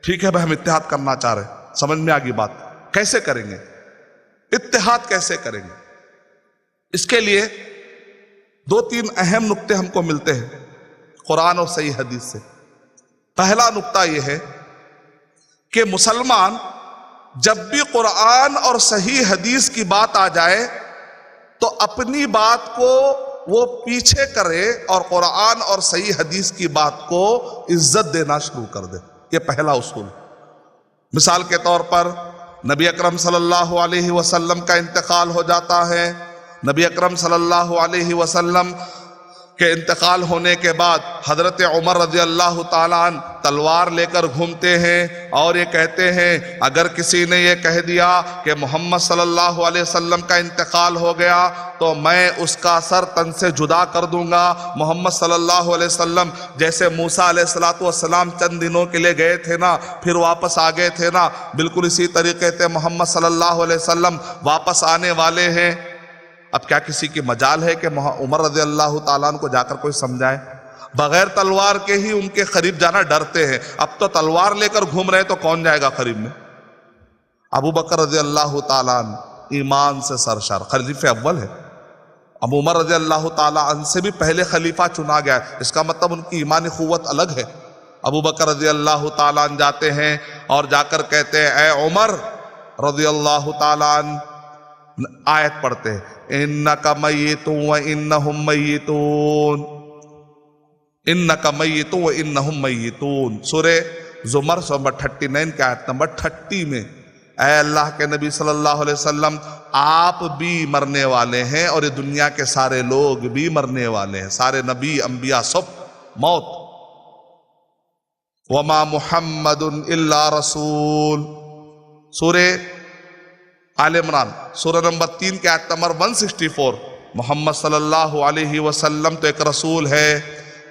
ٹھیک ہے بھائی ہم اتحاد کرنا چاہ رہے ہیں، سمجھ میں آگی بات، کیسے کریں گے اتحاد، کیسے کریں گے؟ اس کے لیے دو تین اہم نقطے ہم کو ملتے ہیں قرآن اور صحیح حدیث سے۔ پہلا نقطہ یہ ہے کہ مسلمان جب بھی قرآن اور صحیح حدیث کی بات آ جائے تو اپنی بات کو وہ پیچھے کرے اور قرآن اور صحیح حدیث کی بات کو عزت دینا شروع کر دے۔ یہ پہلا اصول۔ مثال کے طور پر نبی اکرم صلی اللہ علیہ وسلم کا انتقال ہو جاتا ہے، نبی اکرم صلی اللہ علیہ وسلم کے انتقال ہونے کے بعد حضرت عمر رضی اللہ تعالیٰ عنہ تلوار لے کر گھومتے ہیں اور یہ کہتے ہیں اگر کسی نے یہ کہہ دیا کہ محمد صلی اللہ علیہ وسلم کا انتقال ہو گیا تو میں اس کا سر تن سے جدا کر دوں گا۔ محمد صلی اللہ علیہ وسلم جیسے موسیٰ علیہ السلام چند دنوں کے لیے گئے تھے نا، پھر واپس آ گئے تھے نا، بالکل اسی طریقے سے محمد صلی اللہ علیہ وسلم واپس آنے والے ہیں۔ اب کیا کسی کی مجال ہے کہ عمر رضی اللہ تعالیٰ عنہ کو جا کر کوئی سمجھائے؟ بغیر تلوار کے ہی ان کے قریب جانا ڈرتے ہیں، اب تو تلوار لے کر گھوم رہے تو کون جائے گا قریب میں؟ ابو بکر رضی اللہ تعالیٰ عنہ ایمان سے سرشار خلیفہ اول ہے، اب عمر رضی اللہ تعالیٰ عنہ سے بھی پہلے خلیفہ چنا گیا ہے، اس کا مطلب ان کی ایمانی قوت الگ ہے۔ ابو بکر رضی اللہ تعالیٰ عنہ جاتے ہیں اور جا کر کہتے ہیں اے عمر رضی اللہ تعالیٰ عنہ، آیت پڑھتے ہیں انک میت و انہم میتون، انک میت و انہم میتون، سورہ زمر نمبر 39 کے آیت نمبر 30 میں، اے اللہ کے نبی صلی اللہ علیہ وسلم آپ بھی مرنے والے ہیں اور یہ دنیا کے سارے لوگ بھی مرنے والے ہیں، سارے نبی انبیاء سب موت۔ وما محمد الا رسول، سورہ آل عمران سورہ نمبر 3 کے آیت نمبر 164، محمد صلی اللہ علیہ وسلم تو ایک رسول ہے،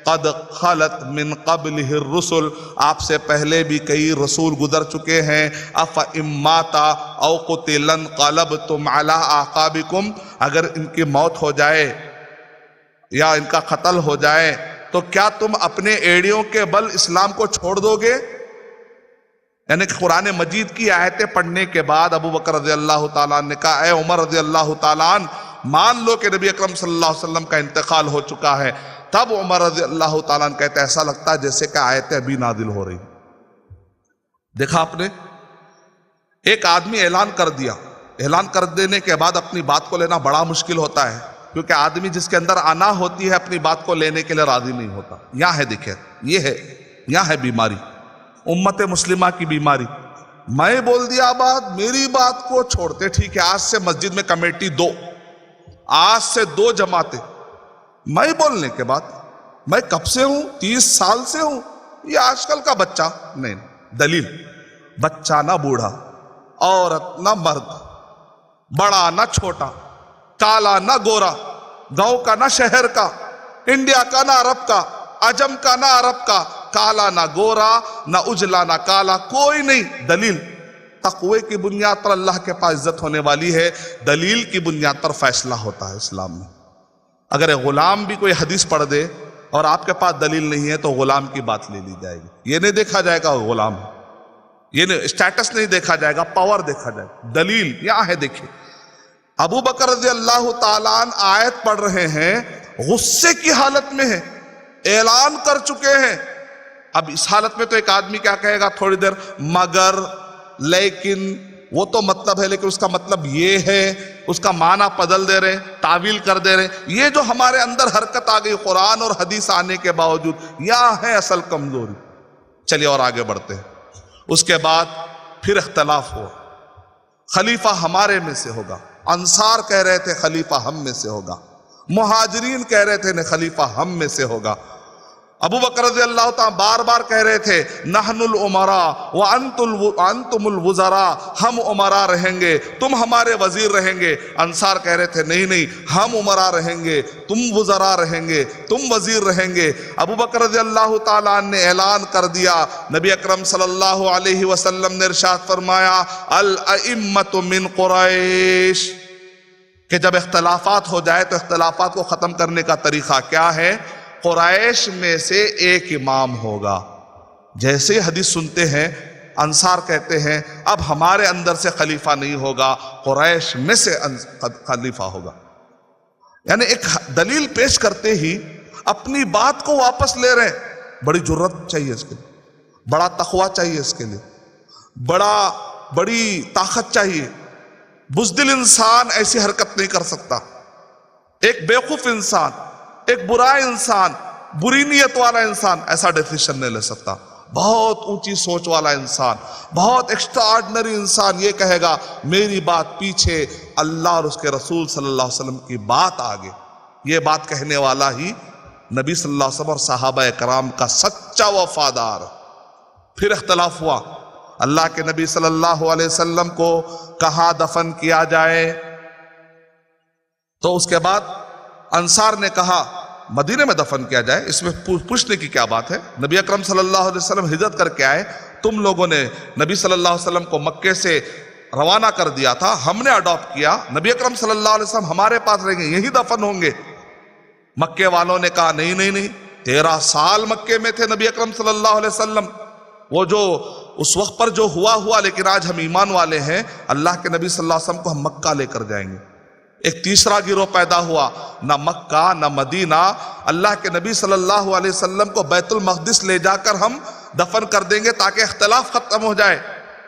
قد خلت من قبلہ الرسل، آپ سے پہلے بھی کئی رسول گزر چکے ہیں، افإن مات او قتل انقلبتم علی اعقابکم، اگر ان کی موت ہو جائے یا ان کا قتل ہو جائے تو کیا تم اپنے ایڑیوں کے بل اسلام کو چھوڑ دو گے؟ یعنی کہ قرآن مجید کی آیتیں پڑھنے کے بعد ابو بکر رضی اللہ تعالیٰ عنہ نے کہا اے عمر رضی اللہ تعالیٰ عنہ مان لو کہ نبی اکرم صلی اللہ علیہ وسلم کا انتقال ہو چکا ہے۔ تب عمر رضی اللہ تعالیٰ عنہ کہتے ایسا لگتا ہے جیسے کہ آیتیں ابھی نازل ہو رہی۔ دیکھا آپ نے، ایک آدمی اعلان کر دیا، اعلان کر دینے کے بعد اپنی بات کو لینا بڑا مشکل ہوتا ہے، کیونکہ آدمی جس کے اندر انا ہوتی ہے اپنی بات کو لینے کے لیے راضی نہیں ہوتا۔ یہاں ہے دیکھیں، یہاں ہے بیماری، امت مسلمہ کی بیماری۔ میں بول دیا بات، میری بات کو چھوڑتے، ٹھیک ہے آج سے مسجد میں کمیٹی دو، آج سے 2 جماعتیں، میں بولنے کے بعد میں کب سے ہوں، 30 سال سے ہوں، یہ آج کل کا بچہ نہیں۔ دلیل، بچہ نہ بوڑھا، عورت نہ مرد، بڑا نہ چھوٹا، کالا نہ گورا، گاؤں کا نہ شہر کا، انڈیا کا نہ عرب کا، عجم کا نہ عرب کا، کالا نہ گورا نہ اجلا نہ کالا، کوئی نہیں۔ دلیل، تقوی کی بنیاد پر اللہ کے پاس عزت ہونے والی ہے، دلیل کی بنیاد پر فیصلہ ہوتا ہے اسلام میں۔ اگر غلام بھی کوئی حدیث پڑھ دے اور آپ کے پاس دلیل نہیں ہے تو غلام کی بات لے لی جائے گی، یہ نہیں دیکھا جائے گا وہ غلام ہے، یہ نہیں، اسٹیٹس نہیں دیکھا جائے گا، پاور دیکھا جائے گا۔ دلیل یہاں ہے، دیکھیں ابو بکر رضی اللہ تعالیٰ عنہ آیت پڑھ رہے ہیں، غصے کی حالت میں ہیں، اعلان کر چکے ہیں۔ اب اس حالت میں تو ایک آدمی کیا کہے گا تھوڑی دیر، مگر، لیکن، وہ تو مطلب ہے، لیکن اس کا مطلب یہ ہے، اس کا معنی بدل دے رہے، تعویل کر دے رہے۔ یہ جو ہمارے اندر حرکت آ گئی قرآن اور حدیث آنے کے باوجود، یہاں ہے اصل کمزوری۔ چلیے اور آگے بڑھتے ہیں۔ اس کے بعد پھر اختلاف ہوا، خلیفہ ہمارے میں سے ہوگا، انصار کہہ رہے تھے خلیفہ ہم میں سے ہوگا، مہاجرین کہہ رہے تھے خلیفہ ہم میں سے ہوگا۔ ابو بکر رضی اللہ تعالیٰ بار بار کہہ رہے تھے نحن الامراء وانتم الوزراء، ہم امراء رہیں گے، تم ہمارے وزیر رہیں گے۔ انصار کہہ رہے تھے نہیں، ہم امراء رہیں گے، تم وزراء رہیں گے، تم وزیر رہیں گے۔ ابو بکر رضی اللہ تعالیٰ عنہ نے اعلان کر دیا، نبی اکرم صلی اللہ علیہ وسلم نے ارشاد فرمایا الائمۃ من قریش، کہ جب اختلافات ہو جائے تو اختلافات کو ختم کرنے کا طریقہ کیا ہے؟ قریش میں سے ایک امام ہوگا۔ جیسے حدیث سنتے ہیں انصار کہتے ہیں اب ہمارے اندر سے خلیفہ نہیں ہوگا، قریش میں سے خلیفہ ہوگا۔ یعنی ایک دلیل پیش کرتے ہی اپنی بات کو واپس لے رہے ہیں۔ بڑی جرت چاہیے اس کے لیے، بڑا تقوی چاہیے اس کے لیے، بڑی طاقت چاہیے۔ بزدل انسان ایسی حرکت نہیں کر سکتا۔ ایک بیوقوف انسان، ایک برا انسان، بری نیت والا انسان ایسا ڈیسیشن نہیں لے سکتا۔ بہت اونچی سوچ والا انسان، بہت ایکسٹراڈنری انسان یہ کہے گا میری بات پیچھے، اللہ اور اس کے رسول صلی اللہ علیہ وسلم کی بات آگے۔ یہ بات کہنے والا ہی نبی صلی اللہ علیہ وسلم اور صحابہ کرام کا سچا وفادار۔ پھر اختلاف ہوا، اللہ کے نبی صلی اللہ علیہ وسلم کو کہاں دفن کیا جائے؟ تو اس کے بعد انصار نے کہا مدینے میں دفن کیا جائے۔ اس میں پوچھنے کی کیا بات ہے؟ نبی اکرم صلی اللہ علیہ وسلم ہجرت کر کے آئے، تم لوگوں نے نبی صلی اللہ علیہ وسلم کو مکے سے روانہ کر دیا تھا، ہم نے اڈاپٹ کیا، نبی اکرم صلی اللہ علیہ وسلم ہمارے پاس رہیں گے، یہی دفن ہوں گے۔ مکے والوں نے کہا نہیں نہیں نہیں، 13 سال مکے میں تھے نبی اکرم صلی اللہ علیہ وسلم، وہ جو اس وقت پر جو ہوا لیکن آج ہم ایمان والے ہیں، اللہ کے نبی صلی اللہ علیہ وسلم کو ہم مکہ لے کر جائیں گے۔ ایک تیسرا گروہ پیدا ہوا، نہ مکہ نہ مدینہ، اللہ کے نبی صلی اللہ علیہ وسلم کو بیت المقدس لے جا کر ہم دفن کر دیں گے تاکہ اختلاف ختم ہو جائے۔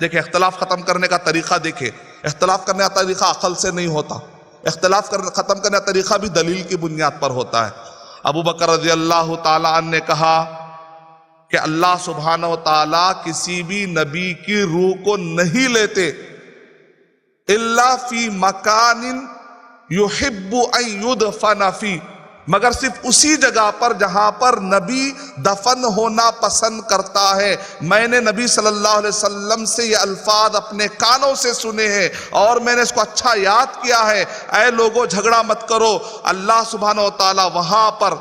دیکھیں اختلاف ختم کرنے کا طریقہ، دیکھیں اختلاف کرنے کا طریقہ عقل سے نہیں ہوتا، اختلاف ختم کرنے کا طریقہ بھی دلیل کی بنیاد پر ہوتا ہے۔ ابو بکر رضی اللہ تعالی عنہ نے کہا کہ اللہ سبحانہ و تعالی کسی بھی نبی کی روح کو نہیں لیتے الا فی مکان یحب ان یدفن فی، مگر صرف اسی جگہ پر جہاں پر نبی دفن ہونا پسند کرتا ہے۔ میں نے نبی صلی اللہ علیہ وسلم سے یہ الفاظ اپنے کانوں سے سنے ہیں اور میں نے اس کو اچھا یاد کیا ہے، اے لوگوں جھگڑا مت کرو، اللہ سبحانہ و تعالی وہاں پر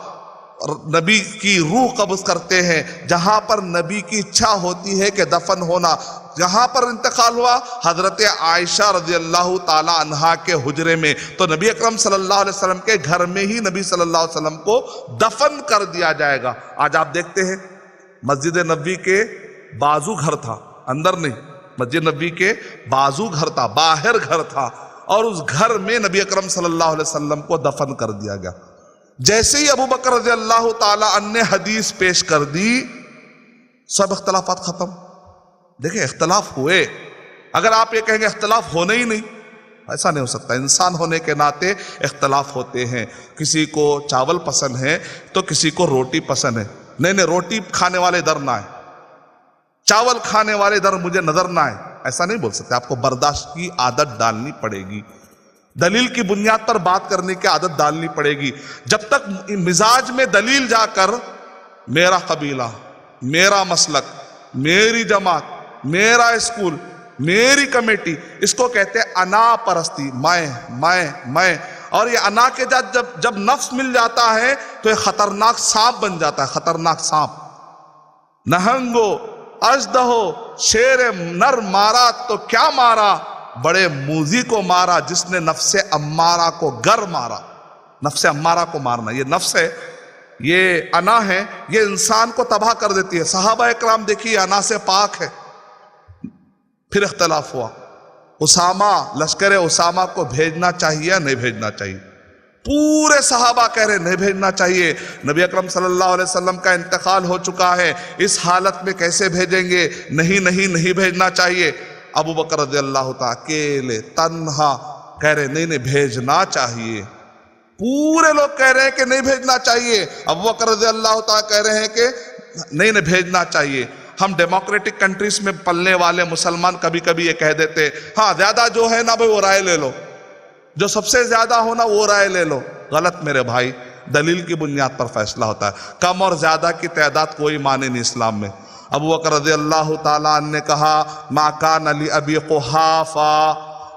نبی کی روح قبض کرتے ہیں جہاں پر نبی کی اچھا ہوتی ہے کہ دفن ہونا۔ جہاں پر انتقال ہوا حضرت عائشہ رضی اللہ تعالی عنہا کے حجرے میں، تو نبی اکرم صلی اللہ علیہ وسلم کے گھر میں ہی نبی صلی اللہ علیہ وسلم کو دفن کر دیا جائے گا۔ آج آپ دیکھتے ہیں مسجد نبوی کے بازو گھر تھا، اندر نہیں، مسجد نبوی کے بازو گھر تھا، باہر گھر تھا، اور اس گھر میں نبی اکرم صلی اللہ علیہ وسلم کو دفن کر دیا گیا۔ جیسے ہی ابو بکر رضی اللہ تعالی عنہ نے حدیث پیش کر دی، سب اختلافات ختم۔ دیکھیں اختلاف ہوئے، اگر آپ یہ کہیں گے اختلاف ہونے ہی نہیں، ایسا نہیں ہو سکتا۔ انسان ہونے کے ناطے اختلاف ہوتے ہیں، کسی کو چاول پسند ہے تو کسی کو روٹی پسند ہے، نہیں روٹی کھانے والے ادھر نہ آئے، چاول کھانے والے ادھر مجھے نظر نہ آئے، ایسا نہیں بول سکتے۔ آپ کو برداشت کی عادت ڈالنی پڑے گی، دلیل کی بنیاد پر بات کرنے کی عادت ڈالنی پڑے گی۔ جب تک مزاج میں دلیل جا کر میرا قبیلہ، میرا مسلک، میری جماعت، میرا اسکول، میری کمیٹی، اس کو کہتے ہیں انا پرستی، میں، اور یہ انا کے جب نفس مل جاتا ہے تو یہ خطرناک سانپ بن جاتا ہے، خطرناک سانپ۔ نہنگو اژدہو شیر نر مارا تو کیا مارا، بڑے موذی کو مارا جس نے نفس امارہ کو گر مارا۔ نفس امارہ کو مارنا، یہ نفس ہے، یہ انا ہے، یہ انسان کو تباہ کر دیتی ہے۔ صحابہ اکرام دیکھیے انا سے پاک ہے۔ پھر اختلاف ہوا، اسامہ، لشکر اسامہ کو بھیجنا چاہیے یا نہیں بھیجنا چاہیے؟ پورے صحابہ کہہ رہے نہیں بھیجنا چاہیے، نبی اکرم صلی اللہ علیہ وسلم کا انتقال ہو چکا ہے، اس حالت میں کیسے بھیجیں گے؟ نہیں بھیجنا چاہیے۔ ابو بکر رضی اللہ تعالیٰ اکیلے تنہا کہہ رہے نہیں بھیجنا چاہیے۔ پورے لوگ کہہ رہے ہیں کہ نہیں بھیجنا چاہیے، ابو بکر رضی اللہ تعالیٰ کہہ رہے ہیں کہ نہیں بھیجنا چاہیے۔ ہم ڈیموکریٹک کنٹریز میں پلنے والے مسلمان کبھی کبھی یہ کہہ دیتے ہاں زیادہ جو ہے نا وہ رائے لے لو، جو سب سے زیادہ ہونا وہ رائے لے لو۔ غلط میرے بھائی، دلیل کی بنیاد پر فیصلہ ہوتا ہے۔ کم اور زیادہ کی تعداد کوئی معنی نہیں اسلام میں۔ ابو بکر رضی اللہ تعالیٰ عنہ نے کہا ما کان لی ابی قحافہ،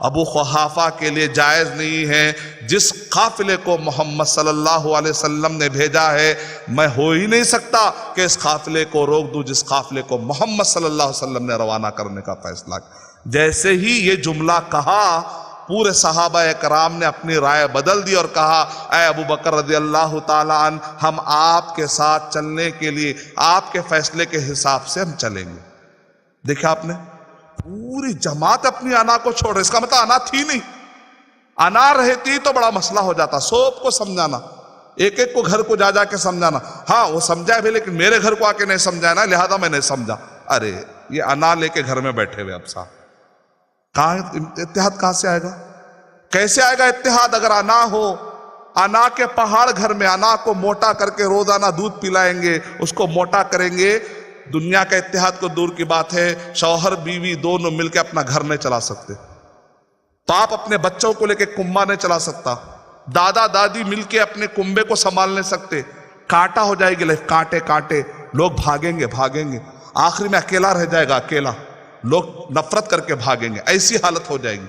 ابو قحافہ کے لیے جائز نہیں ہے، جس قافلے کو محمد صلی اللہ علیہ وسلم نے بھیجا ہے میں ہو ہی نہیں سکتا کہ اس قافلے کو روک دوں جس قافلے کو محمد صلی اللہ علیہ وسلم نے روانہ کرنے کا فیصلہ کیا۔ جیسے ہی یہ جملہ کہا پورے صحابہ اکرام نے اپنی رائے بدل دی اور کہا اے ابو بکر رضی اللہ تعالیٰ عنہ، ہم آپ کے ساتھ چلنے کے لیے آپ کے فیصلے کے حساب سے ہم چلیں گے۔ دیکھا آپ نے، پوری جماعت اپنی انا کو چھوڑ رہے، اس کا مطلب انا تھی نہیں، انا رہتی تو بڑا مسئلہ ہو جاتا، سب کو سمجھانا، ایک ایک کو گھر کو جا کے سمجھانا، ہاں وہ سمجھائے بھی لیکن میرے گھر کو آ کے نہیں سمجھایا نا، لہذا میں نہیں سمجھا۔ ارے یہ انا لے کے گھر میں بیٹھے ہوئے اب صاحب، کہاں اتحاد کہاں سے آئے گا؟ کیسے آئے گا اتحاد اگر انا ہو؟ انا کے پہاڑ گھر میں، انا کو موٹا کر کے روزانہ دودھ پلائیں گے، اس کو موٹا کریں گے، دنیا کا اتحاد کو دور کی بات ہے، شوہر بیوی دونوں مل کے اپنا گھر نہیں چلا سکتے، باپ اپنے بچوں کو لے کے کنبہ نہیں چلا سکتا، دادا دادی مل کے اپنے کنبے کو سنبھال نہیں سکتے، کانٹا ہو جائے گی لائف، کانٹے کانٹے، لوگ بھاگیں گے، آخری میں اکیلا رہ جائے گا، اکیلا، لوگ نفرت کر کے بھاگیں گے، ایسی حالت ہو جائے گی۔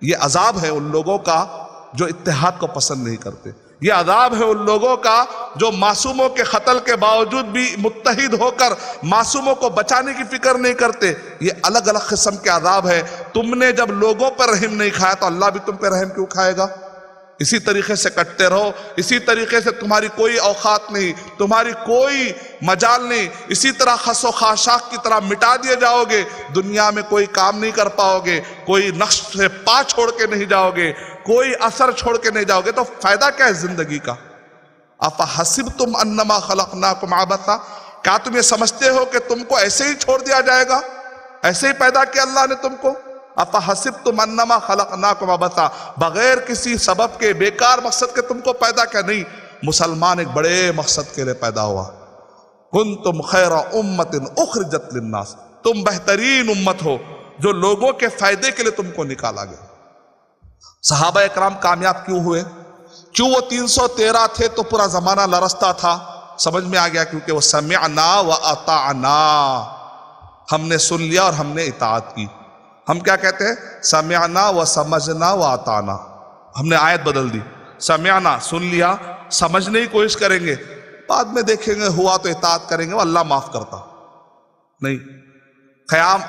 یہ عذاب ہے ان لوگوں کا جو اتحاد کو پسند نہیں کرتے، یہ عذاب ہے ان لوگوں کا جو معصوموں کے قتل کے باوجود بھی متحد ہو کر معصوموں کو بچانے کی فکر نہیں کرتے، یہ الگ الگ قسم کے عذاب ہے۔ تم نے جب لوگوں پر رحم نہیں کھایا تو اللہ بھی تم پہ رحم کیوں کھائے گا؟ اسی طریقے سے کٹتے رہو، اسی طریقے سے تمہاری کوئی اوقات نہیں، تمہاری کوئی مجال نہیں، اسی طرح خس و خاشاک کی طرح مٹا دیے جاؤ گے، دنیا میں کوئی کام نہیں کر پاؤ گے، کوئی نقش سے پا چھوڑ کے نہیں جاؤ گے، کوئی اثر چھوڑ کے نہیں جاؤ گے، تو فائدہ کیا ہے زندگی کا؟ افحسبتم انما خلقناکم عبثا، کیا تم یہ سمجھتے ہو کہ تم کو ایسے ہی چھوڑ دیا جائے گا؟ ایسے ہی پیدا کیا اللہ نے تم کو؟ افحسبتم انما خلقناکم عبثا، بغیر کسی سبب کے، بیکار مقصد کے تم کو پیدا کیا؟ نہیں، مسلمان ایک بڑے مقصد کے لیے پیدا ہوا۔ کنتم خیر امت اخرجت للناس، تم بہترین امت ہو جو لوگوں کے فائدے کے لیے تم کو نکالا گیا۔ صحابہ اکرام کامیاب کیوں ہوئے؟ کیوں وہ 313 تھے تو پورا زمانہ لرزتا تھا؟ سمجھ میں آ گیا، کیونکہ وہ سمعنا و اطعنا، ہم نے سن لیا اور ہم نے اطاعت کی۔ ہم کیا کہتے ہیں؟ سمعنا و سمجھنا و اطعنا، ہم نے آیت بدل دی، سمعنا سن لیا، سمجھنے کی کوشش کریں گے، بعد میں دیکھیں گے ہوا تو اطاعت کریں گے، وہ اللہ معاف کرتا نہیں۔ قیام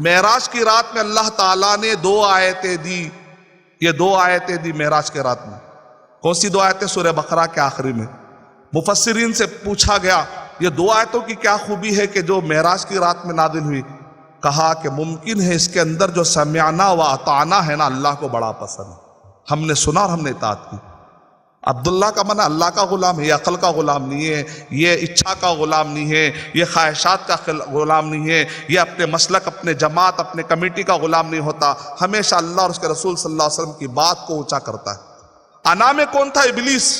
معراج کی رات میں اللہ تعالیٰ نے 2 آیتیں دی، یہ 2 آیتیں دی معراج کے رات میں۔ کون سی 2 آیتیں؟ سورہ بقرہ کے آخری میں۔ مفسرین سے پوچھا گیا یہ 2 آیتوں کی کیا خوبی ہے کہ جو معراج کی رات میں نازل ہوئی؟ کہا کہ ممکن ہے اس کے اندر جو سمعنا و اطعنا ہے نا، اللہ کو بڑا پسند ہے، ہم نے سنا اور ہم نے اطاعت کی۔ عبداللہ کا منع اللہ کا غلام ہے، یہ عقل کا غلام نہیں ہے، یہ اچھا کا غلام نہیں ہے، یہ خواہشات کا غلام نہیں ہے، یہ اپنے مسلک، اپنے جماعت، اپنے کمیٹی کا غلام نہیں ہوتا، ہمیشہ اللہ اور اس کے رسول صلی اللہ علیہ وسلم کی بات کو اونچا کرتا ہے۔ انا میں کون تھا؟ ابلیس۔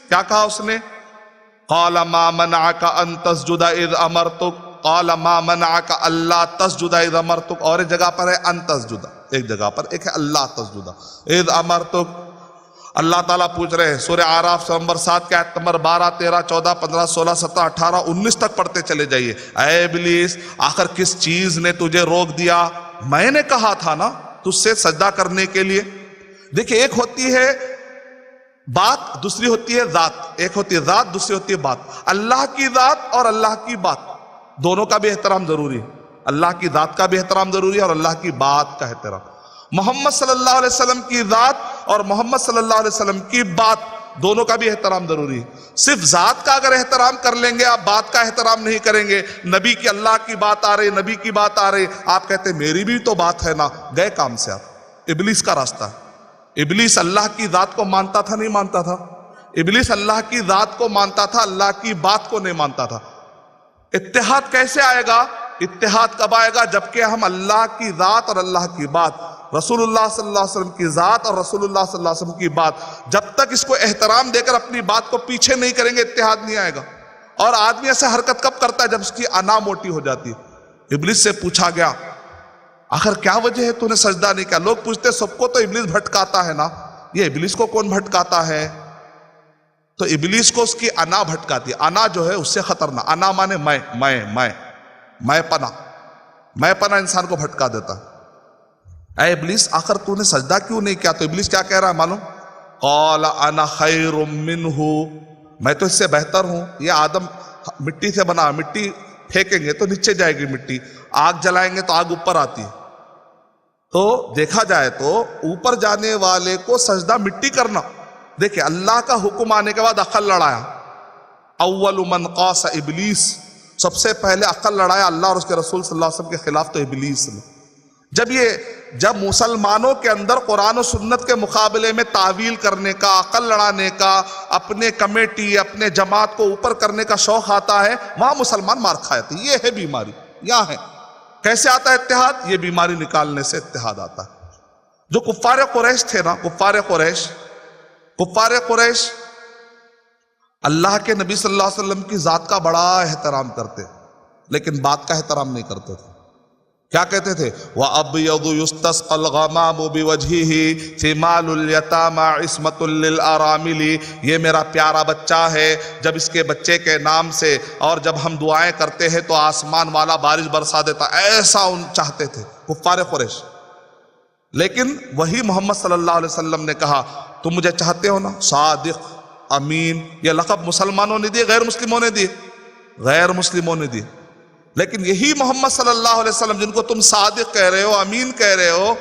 کیا کہا اس نے؟ قال ما منعك ان تسجد اذ امرتك، قال ما منعك الا تسجد اذ امرتك، اور ایک جگہ پر ہے ان تسجد، ایک جگہ پر ایک ہے اللہ تسجد اذ امرتك۔ اللہ تعالیٰ پوچھ رہے ہیں، سورہ اعراف نمبر 7 کے آیت نمبر 12، 13، 14، 15، 16، 17، 18، 19 تک پڑھتے چلے جائیے۔ اے ابلیس، آخر کس چیز نے تجھے روک دیا؟ میں نے کہا تھا نا تجھ سے سجدہ کرنے کے لیے۔ دیکھیں، ایک ہوتی ہے بات، دوسری ہوتی ہے ذات، ایک ہوتی ہے ذات، دوسری ہوتی ہے بات۔ اللہ کی ذات اور اللہ کی بات دونوں کا بھی احترام ضروری ہے، اللہ کی ذات کا بھی احترام ضروری ہے اور اللہ کی بات کا احترام۔ محمد صلی اللہ علیہ وسلم کی ذات اور محمد صلی اللہ علیہ وسلم کی بات دونوں کا بھی احترام ضروری ہے۔ صرف ذات کا اگر احترام کر لیں گے، آپ بات کا احترام نہیں کریں گے، نبی کی اللہ کی بات آ رہی، نبی کی بات آ رہی، آپ کہتے ہیں میری بھی تو بات ہے نا، گئے کام سے آپ۔ ابلیس کا راستہ ہے۔ ابلیس اللہ کی ذات کو مانتا تھا نہیں مانتا تھا؟ ابلیس اللہ کی ذات کو مانتا تھا، اللہ کی بات کو نہیں مانتا تھا۔ اتحاد کیسے آئے گا؟ اتحاد کب آئے گا؟ جبکہ ہم اللہ کی ذات اور اللہ کی بات، رسول اللہ صلی اللہ علیہ وسلم کی ذات اور رسول اللہ صلی اللہ علیہ وسلم کی بات، جب تک اس کو احترام دے کر اپنی بات کو پیچھے نہیں کریں گے، اتحاد نہیں آئے گا۔ اور آدمی ایسے حرکت کب کرتا ہے؟ جب اس کی انا موٹی ہو جاتی ہے۔ ابلیس سے پوچھا گیا آخر کیا وجہ ہے تو نے سجدہ نہیں کیا؟ لوگ پوچھتے سب کو تو ابلیس بھٹکاتا ہے نا، یہ ابلیس کو کون بھٹکاتا ہے؟ تو ابلیس کو اس کی انا بھٹکاتی ہے۔ انا جو ہے اس سے خطرناک، انا مانے میں پنا انسان کو بھٹکا دیتا ہے۔ اے ابلیس، آخر تو نے سجدہ کیوں نہیں کیا؟ تو ابلیس کیا کہہ رہا ہے معلوم؟ قال انا خیر منہ، میں تو اس سے بہتر ہوں۔ یہ آدم مٹی سے بنا، مٹی پھینکیں گے تو نیچے جائے گی مٹی، آگ جلائیں گے تو آگ اوپر آتی ہے۔ تو دیکھا جائے تو اوپر جانے والے کو سجدہ مٹی کرنا۔ دیکھیں، اللہ کا حکم آنے کے بعد عقل لڑایا۔ اول من قاس ابلیس، سب سے پہلے عقل لڑایا اللہ اور اس کے رسول صلی اللہ علیہ وسلم کے خلاف تو ابلیس نے. جب مسلمانوں کے اندر قرآن و سنت کے مقابلے میں تعویل کرنے کا، عقل لڑانے کا، اپنے کمیٹی اپنے جماعت کو اوپر کرنے کا شوق آتا ہے، وہاں مسلمان مار کھاتے. یہ ہے بیماری. یہاں ہے کیسے آتا ہے اتحاد؟ یہ بیماری نکالنے سے اتحاد آتا ہے. جو کفار قریش تھے نا، کفار قریش اللہ کے نبی صلی اللہ علیہ وسلم کی ذات کا بڑا احترام کرتے، لیکن بات کا احترام نہیں کرتے تھے. کیا کہتے تھے؟ وَأَبْيَضُ يُسْتَسْقَى الْغَمَامُ بِوَجْهِهِ ثِمَالُ الْيَتَامَى عِصْمَةٌ لِّلْأَرَامِلِ. یہ میرا پیارا بچہ ہے، جب اس کے بچے کے نام سے اور جب ہم دعائیں کرتے ہیں تو آسمان والا بارش برسا دیتا. ایسا ان چاہتے تھے کفار قریش. لیکن وہی محمد صلی اللہ علیہ وسلم نے کہا تم مجھے چاہتے ہو نا، صادق، امین. یہ لقب مسلمانوں نے دیے، غیر مسلموں نے دیے. لیکن یہی محمد صلی اللہ علیہ وسلم جن کو تم صادق کہہ رہے ہو، امین کہہ رہے ہو،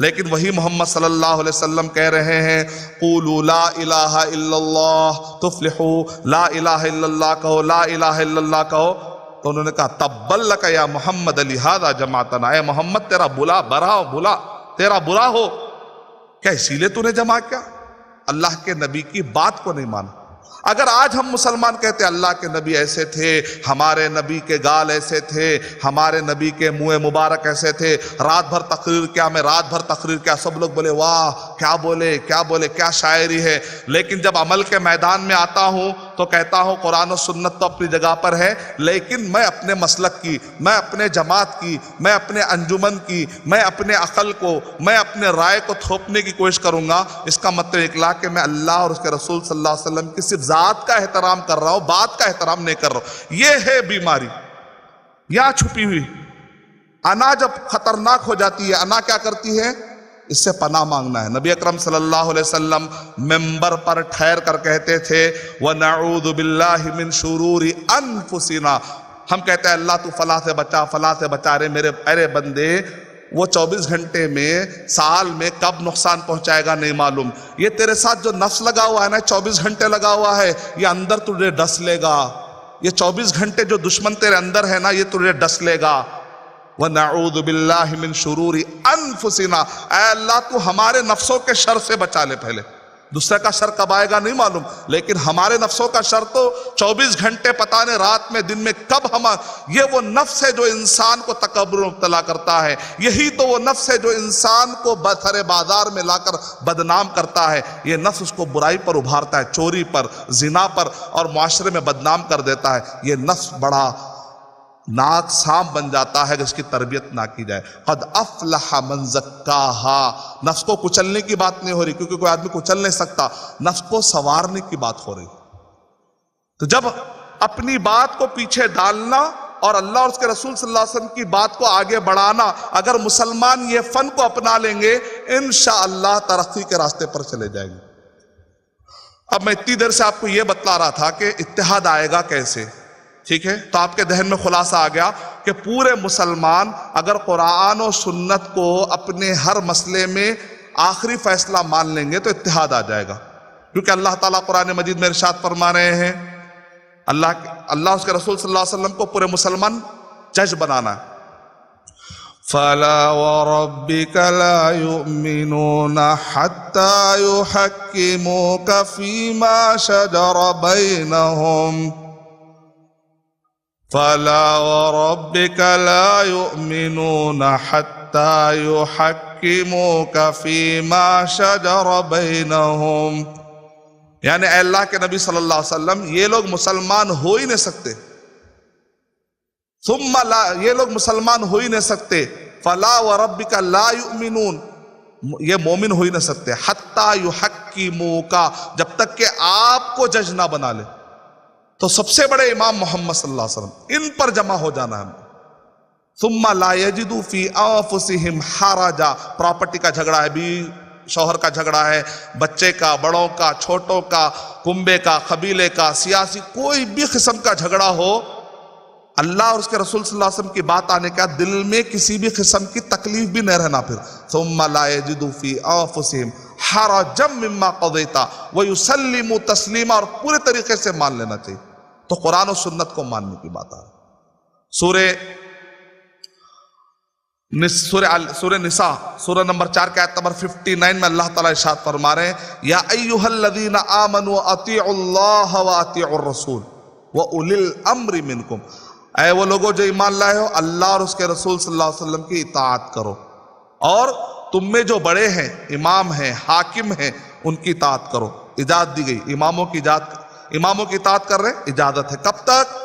لیکن وہی محمد صلی اللہ علیہ وسلم کہہ رہے ہیں قولوا لا الہ الا اللہ تفلحوا. لا الہ الا اللہ کہو، لا الہ الا اللہ کہو. تو انہوں نے کہا تبا لک یا محمد لہذا جماعتنا. اے محمد تیرا برا ہو. کیا اسی لیے تو نے جمع کیا؟ اللہ کے نبی کی بات کو نہیں مانا. اگر آج ہم مسلمان کہتے اللہ کے نبی ایسے تھے، ہمارے نبی کے گال ایسے تھے، ہمارے نبی کے منہ مبارک ایسے تھے، رات بھر تقریر کیا، سب لوگ بولے واہ کیا بولے کیا شاعری ہے. لیکن جب عمل کے میدان میں آتا ہوں تو کہتا ہوں قرآن و سنت تو اپنی جگہ پر ہے، لیکن میں اپنے مسلک کی، میں اپنے جماعت کی، میں اپنے انجمن کی، میں اپنے عقل کو، میں اپنے رائے کو تھوپنے کی کوشش کروں گا. اس کا مطلب اکلا کہ میں اللہ اور اس کے رسول صلی اللہ علیہ وسلم کی صرف ذات کا احترام کر رہا ہوں، بات کا احترام نہیں کر رہا ہوں. یہ ہے بیماری یہاں چھپی ہوئی. انا جب خطرناک ہو جاتی ہے، انا کیا کرتی ہے؟ اس سے پناہ مانگنا ہے. نبی اکرم صلی اللہ علیہ وسلم منبر پر ٹھہر کر کہتے تھے وَنَعُوذُ بِاللَّهِ مِن شُرُورِ أَنفُسِنَا. ہم کہتے ہیں اللہ تو فلاں سے بچا رہے میرے بندے. وہ 24 گھنٹے میں، سال میں کب نقصان پہنچائے گا نہیں معلوم. یہ تیرے ساتھ جو نفس لگا ہوا ہے نا، 24 گھنٹے لگا ہوا ہے، یہ اندر تجھے ڈس لے گا. یہ 24 گھنٹے جو دشمن تیرے اندر ہے نا، یہ تجھے ڈس لے گا. وَنَعُوذُ بِاللَّهِ مِن شُرُورِ أَنفُسِنَا. اے اللہ تو ہمارے نفسوں کے شر سے بچا لے. پہلے دوسرے کا شر کب آئے گا نہیں معلوم، لیکن ہمارے نفسوں کا شر تو 24 گھنٹے پتہ نہیں رات میں دن میں کب یہ وہ نفس ہے جو انسان کو تکبر مبتلا کرتا ہے. یہی تو وہ نفس ہے جو انسان کو سر بازار میں لا کر بدنام کرتا ہے. یہ نفس اس کو برائی پر ابھارتا ہے، چوری پر، زنا پر، اور معاشرے میں بدنام کر دیتا ہے. یہ نفس بڑا ناک سام بن جاتا ہے کہ اس کی تربیت نہ کی جائے. قد افلح من زکاہا. نفس کو کچلنے کی بات نہیں ہو رہی، کیونکہ کوئی آدمی کچل نہیں سکتا. نفس کو سنوارنے کی بات ہو رہی. تو جب اپنی بات کو پیچھے ڈالنا اور اللہ اور اس کے رسول صلی اللہ علیہ وسلم کی بات کو آگے بڑھانا، اگر مسلمان یہ فن کو اپنا لیں گے انشاءاللہ ترقی کے راستے پر چلے جائیں گے. اب میں اتنی دیر سے آپ کو یہ بتلا رہا تھا کہ اتحاد آئے گا کیسے. ٹھیک ہے، تو آپ کے ذہن میں خلاصہ آ گیا کہ پورے مسلمان اگر قرآن و سنت کو اپنے ہر مسئلے میں آخری فیصلہ مان لیں گے تو اتحاد آ جائے گا. کیونکہ اللہ تعالیٰ قرآن مجید میں ارشاد فرما رہے ہیں، اللہ اس کے رسول صلی اللہ علیہ وسلم کو پورے مسلمان جج بنانا ہے. فَلَا وَرَبِّكَ لَا يُؤْمِنُونَ حَتَّى يُحَكِّمُوكَ فِي مَا شَجَرَ بَيْنَهُمْ. فَلَا وَرَبِّكَ لَا يُؤْمِنُونَ حَتَّى يُحَكِّمُوكَ فِي مَا شَجَرَ بَيْنَهُمْ. یعنی اے اللہ کے نبی صلی اللہ علیہ وسلم، یہ لوگ مسلمان ہو ہی نہیں سکتے. یہ لوگ مسلمان ہو ہی نہیں سکتے. فَلَا وَرَبِّكَ لَا يُؤْمِنُونَ، یہ مومن ہو ہی نہیں سکتے. حَتَّى يُحَكِّمُوكَ، جب تک کہ آپ کو جج نہ بنا لے. تو سب سے بڑے امام محمد صلی اللہ علیہ وسلم، ان پر جمع ہو جانا ہے. ثم لا يجدوا في انفسهم حرجا. پراپرٹی کا جھگڑا ہے، بھی شوہر کا جھگڑا ہے، بچے کا، بڑوں کا، چھوٹوں کا، کنبے کا، قبیلے کا، سیاسی، کوئی بھی قسم کا جھگڑا ہو، اللہ اور اس کے رسول صلی اللہ علیہ وسلم کی بات آنے کا دل میں کسی بھی قسم کی تکلیف بھی نہیں رہنا. پھر ثم لا يجدوا في انفسهم حرجا مما قضيت ويسلموا تسلیما، اور پورے طریقے سے مان لینا چاہیے. تو قرآن و سنت کو ماننے کی بات ہے. سورہ نساء سورہ نمبر 4 کے آیت نمبر 59 میں اللہ تعالیٰ ارشاد فرما رہے ہیں یا ایھا الذین آمنوا اطیعوا اللہ واطیعوا الرسول واولی الامر منکم، اے وہ لوگوں جو ایمان لائے ہو اللہ اور اس کے رسول صلی اللہ علیہ وسلم کی اطاعت کرو، اور تم میں جو بڑے ہیں، امام ہیں، حاکم ہیں، ان کی اطاعت کرو۔ اجازت دی گئی، اماموں کی اطاعت کر رہے ہیں، اجازت ہے۔ کب تک؟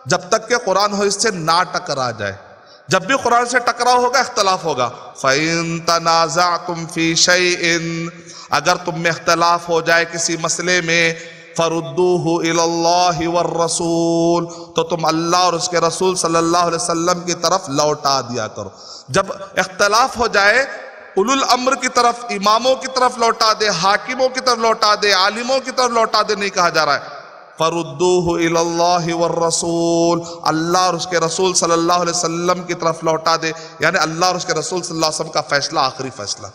جب تک کہ قرآن و حدیث سے نہ ٹکرا جائے۔ جب بھی قرآن سے ٹکراؤ ہوگا، اختلاف ہوگا۔ فَإِن تَنَازَعْتُمْ فِي شَيْءٍ، اگر تم میں اختلاف ہو جائے کسی مسئلے میں، فَرُدُّوهُ إِلَى اللَّهِ وَالرَّسُولِ، تو تم اللہ اور اس کے رسول صلی اللہ علیہ وسلم کی طرف لوٹا دیا کرو۔ جب اختلاف ہو جائے، اولو الامر کی طرف، اماموں کی طرف لوٹا دے، حاکموں کی طرف لوٹا دے، عالموں کی طرف لوٹا دے نہیں کہا جا رہا ہے۔ فَرُدُّوهُ إِلَى اللَّهِ وَالرَّسُولِ، اللہ اور اس کے رسول صلی اللہ علیہ وسلم کی طرف لوٹا دے، یعنی اللہ اور اس کے رسول صلی اللہ علیہ وسلم کا فیصلہ آخری فیصلہ۔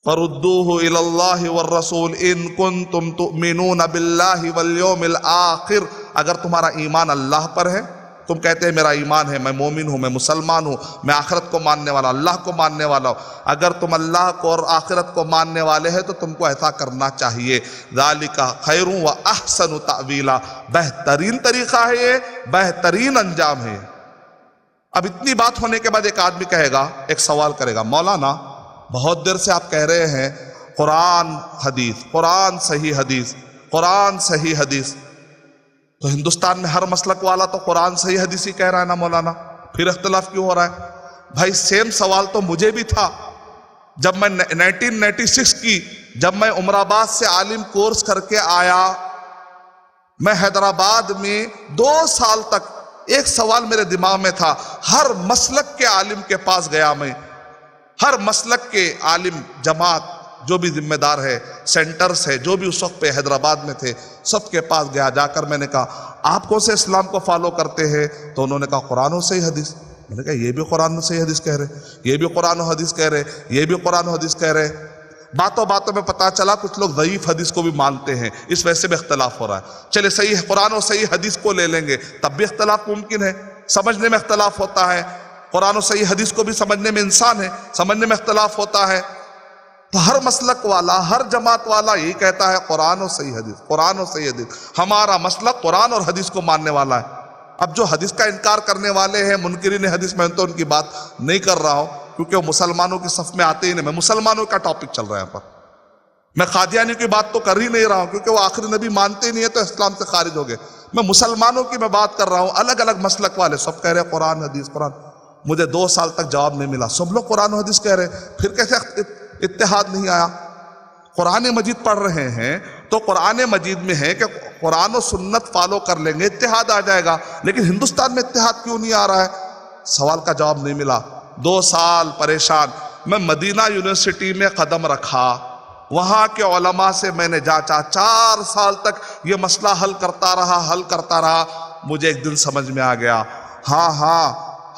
فَرُدُّوهُ إِلَى اللَّهِ وَالرَّسُولِ إِن كُنتُمْ تُؤْمِنُونَ بِاللَّهِ وَالْيَوْمِ الْآخِرِ، اگر تمہارا ایمان اللہ پر ہے، تم کہتے ہیں میرا ایمان ہے، میں مومن ہوں، میں مسلمان ہوں، میں آخرت کو ماننے والا، اللہ کو ماننے والا ہوں، اگر تم اللہ کو اور آخرت کو ماننے والے ہیں تو تم کو ایسا کرنا چاہیے۔ ذَلِكَ خَيْرٌ وَأَحْسَنُ تَأْوِيلًا، بہترین طریقہ ہے یہ، بہترین انجام ہے۔ اب اتنی بات ہونے کے بعد ایک آدمی کہے گا، ایک سوال کرے گا، مولانا بہت دیر سے آپ کہہ رہے ہیں قرآن حدیث، قرآن صحیح حدیث، قرآن صحیح حدیث، تو ہندوستان میں ہر مسلک والا تو قرآن صحیح حدیث ہی کہہ رہا ہے نا مولانا، پھر اختلاف کیوں ہو رہا ہے؟ بھائی سیم سوال تو مجھے بھی تھا جب میں 1996 کی، جب میں عمر آباد سے عالم کورس کر کے آیا، میں حیدرآباد میں 2 سال تک ایک سوال میرے دماغ میں تھا، ہر مسلک کے عالم کے پاس گیا میں، ہر مسلک کے عالم، جماعت جو بھی ذمہ دار ہے، سینٹرز ہے، جو بھی اس وقت پہ حیدرآباد میں تھے، سب کے پاس گیا، جا کر میں نے کہا آپ کون سے اسلام کو فالو کرتے ہیں؟ تو انہوں نے کہا قرآن و صحیح حدیث۔ میں نے کہا یہ بھی قرآن و صحیح حدیث کہہ رہے، یہ بھی قرآن و حدیث کہہ رہے، یہ بھی قرآن و حدیث کہہ رہے۔ باتوں باتوں میں پتا چلا کچھ لوگ ضعیف حدیث کو بھی مانتے ہیں، اس وجہ سے بھی اختلاف ہو رہا ہے۔ چلے صحیح قرآن و صحیح حدیث کو لے لیں گے، تب بھی اختلاف ممکن ہے، سمجھنے میں اختلاف ہوتا ہے۔ قرآن و صحیح حدیث کو بھی سمجھنے میں انسان ہے، سمجھنے میں اختلاف ہوتا ہے۔ تو ہر مسلک والا، ہر جماعت والا یہی کہتا ہے قرآن و صحیح حدیث، قرآن و صحیح حدیث۔ ہمارا مسلک قرآن اور حدیث کو ماننے والا ہے۔ اب جو حدیث کا انکار کرنے والے ہیں، منکرین حدیث، میں تو ان کی بات نہیں کر رہا ہوں کیونکہ وہ مسلمانوں کی صف میں آتے ہی نہیں، میں مسلمانوں کا ٹاپک چل رہا ہے یہاں پر، میں قادیانی کی بات تو کر ہی نہیں رہا ہوں کیونکہ وہ آخری نبی مانتے نہیں ہے تو اسلام سے خارج ہو گئے۔ میں مسلمانوں کی میں بات کر رہا ہوں، الگ الگ مسلک والے سب کہہ رہے ہیں قرآن حدیث قرآن۔ مجھے 2 سال تک جواب نہیں ملا، سب لوگ قرآن و حدیث کہہ رہے ہیں، پھر کیسے اتحاد نہیں آیا؟ قرآن مجید پڑھ رہے ہیں تو قرآن مجید میں ہے کہ قرآن و سنت فالو کر لیں گے اتحاد آ جائے گا، لیکن ہندوستان میں اتحاد کیوں نہیں آ رہا ہے؟ سوال کا جواب نہیں ملا۔ 2 سال پریشان، میں مدینہ یونیورسٹی میں قدم رکھا، وہاں کے علماء سے میں نے جانچا، 4 سال تک یہ مسئلہ حل کرتا رہا۔ مجھے ایک دن سمجھ میں آ گیا، ہاں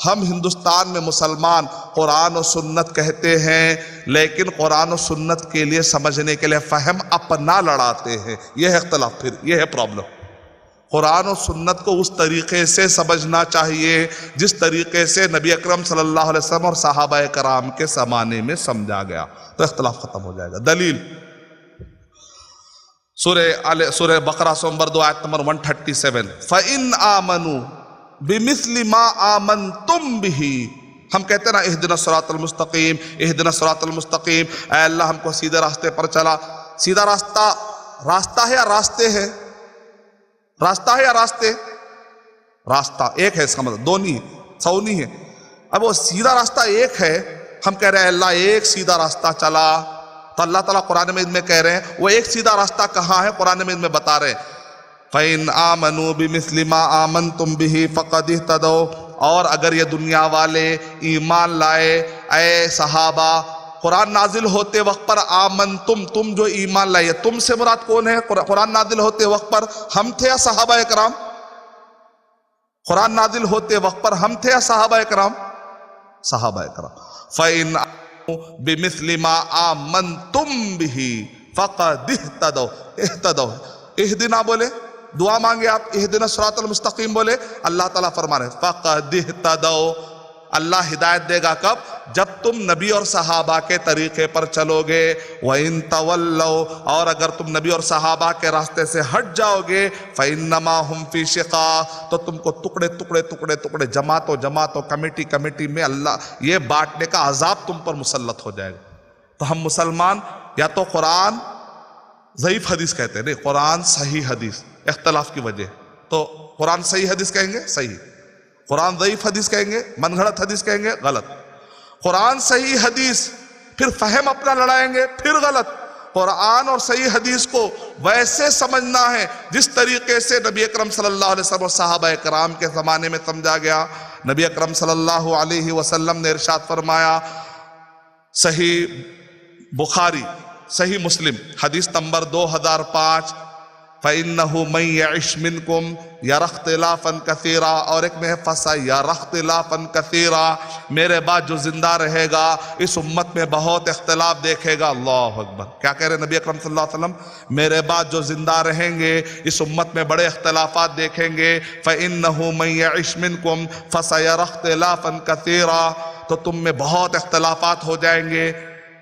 ہم ہندوستان میں مسلمان قرآن و سنت کہتے ہیں، لیکن قرآن و سنت کے لیے سمجھنے کے لیے فہم اپنا لڑاتے ہیں۔ یہ ہے اختلاف، پھر یہ ہے پرابلم۔ قرآن و سنت کو اس طریقے سے سمجھنا چاہیے جس طریقے سے نبی اکرم صلی اللہ علیہ وسلم اور صحابہ کرام کے زمانے میں سمجھا گیا، تو اختلاف ختم ہو جائے گا۔ دلیل سورہ بقرہ نمبر 2 آیت نمبر 137، فَإِنْ آمَنُوا بِمِثْلِ مَا آمَنْتُمْ بِهِ، ہم کہتے ہیں نا اہدنا الصراط المستقیم، اہدنا الصراط المستقیم، اے اللہ ہم کو سیدھے راستے پر چلا۔ سیدھا راستہ ہے یا راستے ہے؟ راستہ ہے یا راستے؟ راستہ ایک ہے، اس کا مطلب 2 نہیں ہے، 100 نہیں ہے۔ اب وہ سیدھا راستہ ایک ہے، ہم کہہ رہے ہیں اللہ ایک سیدھا راستہ چلا، تو اللہ تعالیٰ قرآن مجید میں کہہ رہے ہیں وہ ایک سیدھا راستہ کہاں ہے؟ قرآن مجید میں بتا رہے ہیں فَإِنْ آمَنُوا بِمِثْلِ مَا آمَنْتُمْ بِهِ فَقَدِ اهْتَدَوْا، اور اگر یہ دنیا والے ایمان لائے، اے صحابہ، قرآن نازل ہوتے وقت پر آمنتم، تم جو ایمان لائے، تم سے مراد کون ہے؟ قرآن نازل ہوتے وقت پر ہم تھے یا صحابہ کرام؟ قرآن نازل ہوتے وقت پر ہم تھے یا صحابہ کرام؟ صحابہ کرام۔ فَإِنْ آمَنُوا بِمِثْلِ مَا آمَنْتُمْ بِهِ فَقَدِ اهْتَدَوْا، اہدنا بولے، دعا مانگے آپ اہدنا الصراط المستقیم بولے، اللہ تعالیٰ فرما رہے فقد اہتدوا، اللہ ہدایت دے گا کب؟ جب تم نبی اور صحابہ کے طریقے پر چلو گے۔ وَإِن تَوَلَّوْا، اور اگر تم نبی اور صحابہ کے راستے سے ہٹ جاؤ گے، فَإِنَّمَا هُمْ فِي شِقَاقٍ، تو تم کو ٹکڑے ٹکڑے ٹکڑے ٹکڑے، جماعتوں کمیٹی میں اللہ یہ بانٹنے کا عذاب تم پر مسلط ہو جائے گا۔ تو ہم مسلمان یا تو قرآن ضعیف حدیث کہتے ہیں، نہیں، قرآن صحیح حدیث، اختلاف کی وجہ تو قرآن صحیح حدیث کہیں گے صحیح، قرآن ضعیف حدیث کہیں گے، من گھڑت حدیث کہیں گے غلط۔ قرآن صحیح حدیث، پھر فہم اپنا لڑائیں گے پھر غلط۔ قرآن اور صحیح حدیث کو ویسے سمجھنا ہے جس طریقے سے نبی اکرم صلی اللہ علیہ وسلم اور صحابہ اکرام کے زمانے میں سمجھا گیا۔ نبی اکرم صلی اللہ علیہ وسلم نے ارشاد فرمایا، صحیح بخاری صحیح مسلم حدیث نمبر 2005، فَإِنَّهُ مَن يَعِشْ مِنْكُمْ يَرَ اخْتِلَافًا كَثِيرًا، اور ایک میں ہے فَسَيَرَ اخْتِلَافًا كَثِيرًا، میرے بعد جو زندہ رہے گا اس امت میں بہت اختلاف دیکھے گا۔ اللہ اکبر، کیا کہہ رہے نبی اکرم صلی اللہ علیہ وسلم؟ میرے بعد جو زندہ رہیں گے اس امت میں بڑے اختلافات دیکھیں گے۔ فَإِنَّهُ مَن يَعِشْ مِنْكُمْ فَسَيَرَ اخْتِلَافًا كَثِيرًا، تو تم میں بہت اختلافات ہو جائیں گے۔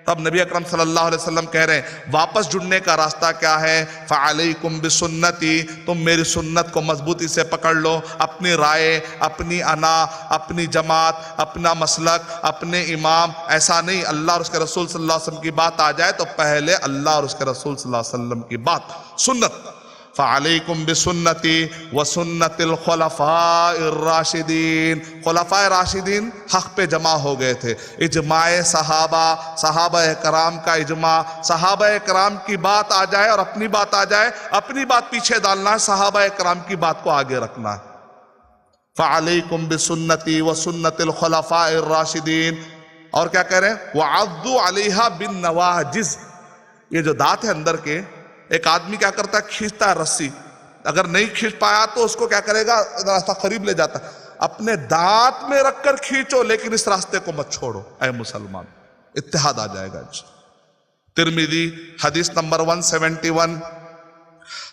تب نبی اکرم صلی اللہ علیہ وسلم کہہ رہے ہیں واپس جڑنے کا راستہ کیا ہے؟ فَعَلَيْكُمْ بِسُنَّتِي، تم میری سنت کو مضبوطی سے پکڑ لو، اپنی رائے، اپنی انا، اپنی جماعت، اپنا مسلک، اپنے امام، ایسا نہیں اللہ اور اس کے رسول صلی اللہ علیہ وسلم کی بات آ جائے تو پہلے اللہ اور اس کے رسول صلی اللہ علیہ وسلم کی بات، سنت۔ فَعَلَيْكُمْ بِسُنَّتِي وَسُنَّتِ الْخُلَفَاءِ الرَّاشِدِينَ، خلفائے راشدین حق پہ جمع ہو گئے تھے۔ اجماع صحابہ کرام کا اجماع، صحابہ کرام کی بات آ جائے اور اپنی بات آ جائے، اپنی بات پیچھے ڈالنا ہے، صحابہ کرام کی بات کو آگے رکھنا ہے۔ فَعَلَيْكُمْ بِسُنَّتِي وَسُنَّتِ الْخُلَفَاءِ الرَّاشِدِينَ، اور کیا کہہ رہے ہیں؟ وَعَضُّوا عَلَيْهَا بِالنَّوَاجِذِ، یہ جو دانت ہے اندر کے، ایک آدمی کیا کرتا ہے؟ کھینچتا ہے رسی، اگر نہیں کھینچ پایا تو اس کو کیا کرے گا؟ راستہ قریب لے جاتا ہے۔ اپنے دانت میں رکھ کر کھینچو لیکن اس راستے کو مت چھوڑو اے مسلمان، اتحاد آ جائے گا۔ ترمذی حدیث نمبر 171،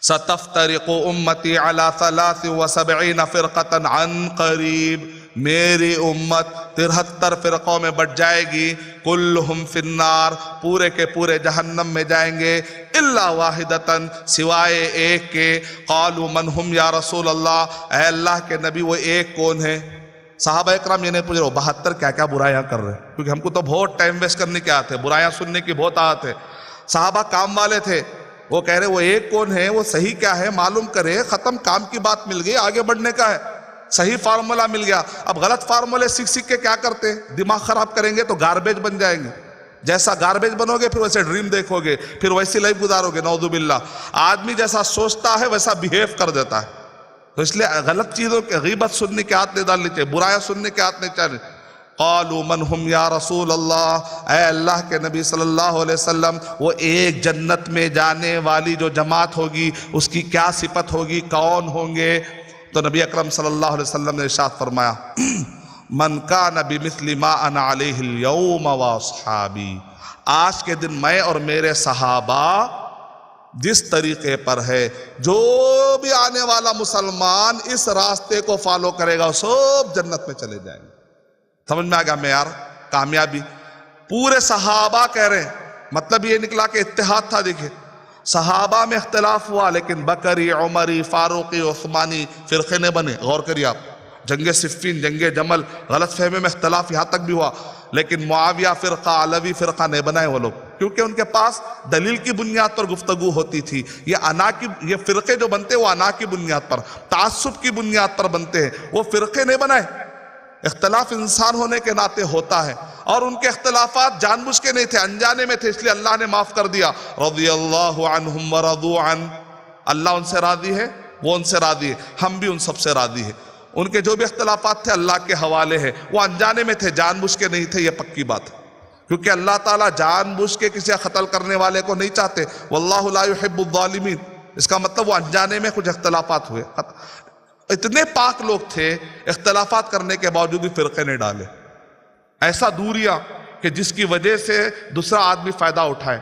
سَتَفْتَرِقُ أُمَّتِي عَلَى 73 فِرْقَةً عَنْ قَرِيب، میری امت 73 فرقوں میں بٹ جائے گی، کلہم فی النار، پورے کے پورے جہنم میں جائیں گے، الا واحدتاً، سوائے ایک کے۔ قالوا من ہم یا رسول اللہ، اے اللہ کے نبی وہ ایک کون ہے؟ صحابہ اکرام یہ نہیں پوچھ رہے 72 کیا کیا برائیاں کر رہے ہیں، کیونکہ ہم کو تو بہت ٹائم ویسٹ کرنے کی عادت ہے، برائیاں سننے کی بہت عادت ہے۔ صحابہ کام والے تھے، وہ کہہ رہے وہ ایک کون ہے، وہ صحیح کیا ہے معلوم کرے، ختم، کام کی بات مل گئی، آگے بڑھنے کا ہے، صحیح فارمولا مل گیا۔ اب غلط فارمولے سیکھ کے کیا کرتے؟ دماغ خراب کریں گے تو گاربیج بن جائیں گے، جیسا گاربیج بنو گے پھر ویسے ڈریم دیکھو گے، پھر ویسی لائف گزارو گے، نعوذ باللہ۔ آدمی جیسا سوچتا ہے ویسا بیہیو کر دیتا ہے، تو اس لیے غلط چیزوں کی غیبت سننے کی عادت نہیں ڈالنی چاہیے، برایاں سننے کی عادت نہیں چاہیے۔ قالوا من ہم یا رسول اللہ، اے اللہ کے نبی صلی اللہ علیہ وسلم وہ ایک جنت میں جانے والی جو جماعت ہوگی اس کی کیا صفت ہوگی، کون ہوں گے؟ تو نبی اکرم صلی اللہ علیہ وسلم نے ارشاد فرمایا من کان بمثل ما انا علیہ اليوم واصحابی، آج کے دن میں اور میرے صحابہ جس طریقے پر ہے، جو بھی آنے والا مسلمان اس راستے کو فالو کرے گا سب جنت میں چلے جائیں گے۔ سمجھ میں آ گیا معیار کامیابی؟ پورے صحابہ کہہ رہے ہیں، مطلب یہ نکلا کہ اتحاد تھا۔ دیکھیں صحابہ میں اختلاف ہوا لیکن بکری، عمری، فاروقی، عثمانی فرقے نے بنے۔ غور کریے آپ، جنگ صفین، جنگ جمل، غلط فہمی میں اختلاف یہاں تک بھی ہوا، لیکن معاویہ فرقہ، علوی فرقہ نہیں بنائے وہ لوگ، کیونکہ ان کے پاس دلیل کی بنیاد پر گفتگو ہوتی تھی۔ یہ فرقے جو بنتے وہ انا کی بنیاد پر، تعصب کی بنیاد پر بنتے ہیں، وہ فرقے نہیں بنائے۔ اختلاف انسان ہونے کے ناطے ہوتا ہے، اور ان کے اختلافات جان بوجھ کے نہیں تھے، انجانے میں تھے، اس لیے اللہ نے معاف کر دیا۔ رضی اللہ عنہم ورضوا عنہ، اللہ ان سے راضی ہے، وہ ان سے راضی ہے، ہم بھی ان سب سے راضی ہیں۔ ان کے جو بھی اختلافات تھے اللہ کے حوالے ہیں، وہ انجانے میں تھے، جان بوجھ کے نہیں تھے، یہ پکی بات ہے، کیونکہ اللہ تعالیٰ جان بوجھ کے کسی قتل کرنے والے کو نہیں چاہتے۔ واللہ لا يحب الظالمین، اس کا مطلب وہ انجانے میں کچھ اختلافات ہوئے۔ اتنے پاک لوگ تھے، اختلافات کرنے کے باوجود بھی فرقے نہیں ڈالے، ایسا دوریاں کہ جس کی وجہ سے دوسرا آدمی فائدہ اٹھائے۔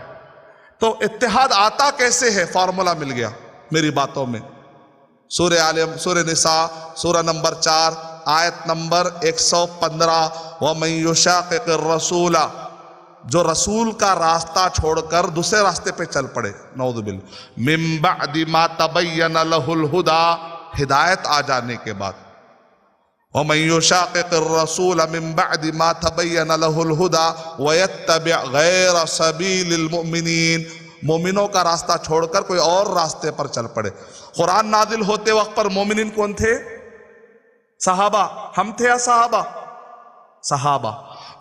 تو اتحاد آتا کیسے ہے؟ فارمولا مل گیا میری باتوں میں، سورہ نساء سورہ نمبر 4 آیت نمبر 115 وَمَن يُشَاقِقِ الرَّسُولَ، جو رسول کا راستہ چھوڑ کر دوسرے راستے پہ چل پڑے، نعوذ باللہ، مِن بَعْدِ مَا تَبَيَّنَ لَهُ الْهُدَى، ہدایت آ جانے کے بعد، وَمَن يُشَاقِقِ الرَّسُولَ مِن بَعْدِ مَا تَبَيَّنَ لَهُ الْهُدَى وَيَتَّبِعْ غَيْرَ سَبِيلِ الْمُؤْمِنِينَ، مومنوں کا راستہ چھوڑ کر کوئی اور راستے پر چل پڑے۔ قرآن نازل ہوتے وقت پر مومنین کون تھے؟ صحابہ۔ ہم تھے یا صحابہ؟ صحابہ۔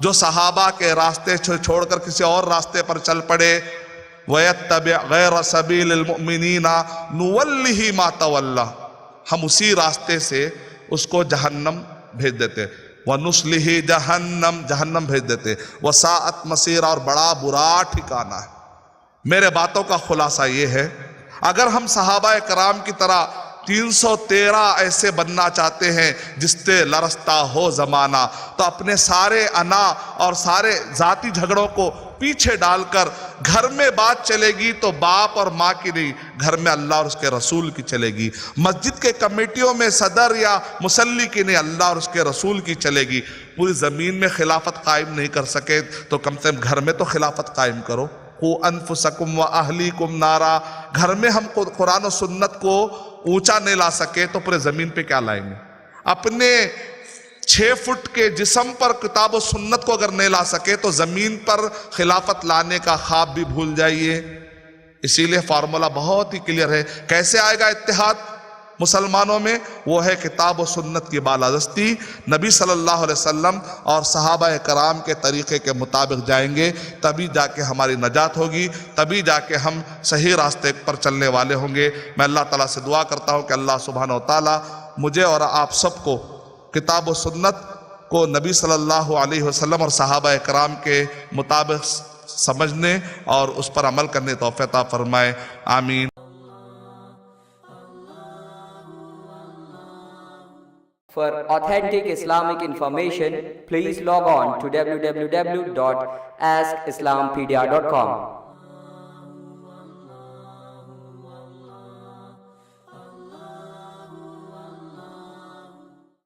جو صحابہ کے راستے چھوڑ کر کسی اور راستے پر چل پڑے، وَيَتَّبِعْ غَيْرَ سَبِيلِ الْمُؤْمِنِينَ نُوَلِّهِ مَا تَوَلَّى، ہم اسی راستے سے اس کو جہنم بھیج دیتے، وَنُصْلِهِ جَهَنَّمْ، جہنم بھیج دیتے، وَسَاءَتْ مَصِيرًا، اور بڑا برا ٹھکانہ ہے۔ میرے باتوں کا خلاصہ یہ ہے، اگر ہم صحابہ کرام کی طرح 313 ایسے بننا چاہتے ہیں جس سے لرزتا ہو زمانہ، تو اپنے سارے انا اور سارے ذاتی جھگڑوں کو پیچھے ڈال کر گھر میں بات چلے گی تو باپ اور ماں کی نہیں، گھر میں اللہ اور اس کے رسول کی چلے گی۔ مسجد کے کمیٹیوں میں صدر یا مصلی کی نہیں، اللہ اور اس کے رسول کی چلے گی۔ پوری زمین میں خلافت قائم نہیں کر سکے تو کم سے کم گھر میں تو خلافت قائم کرو۔ قُوا أَنفُسَكُمْ وَأَهْلِيكُمْ نَارًا، گھر میں ہم قرآن و سنت کو اونچا نہیں لا سکے تو پورے زمین پہ کیا لائیں گے؟ اپنے 6 فٹ کے جسم پر کتاب و سنت کو اگر نہیں لا سکے تو زمین پر خلافت لانے کا خواب بھی بھول جائیے۔ اسی لیے فارمولا بہت ہی کلیئر ہے، کیسے آئے گا اتحاد مسلمانوں میں؟ وہ ہے کتاب و سنت کی بالادستی، نبی صلی اللہ علیہ وسلم اور صحابہ کرام کے طریقے کے مطابق جائیں گے، تبھی جا کے ہماری نجات ہوگی، تبھی جا کے ہم صحیح راستے پر چلنے والے ہوں گے۔ میں اللہ تعالیٰ سے دعا کرتا ہوں کہ اللہ سبحانہ و تعالیٰ مجھے اور آپ سب کو کتاب و سنت کو نبی صلی اللہ علیہ وسلم اور صحابہ کرام کے مطابق سمجھنے اور اس پر عمل کرنے توفیق عطا فرمائے، آمین۔ For authentic Islamic information, please log on to www.askislampedia.com.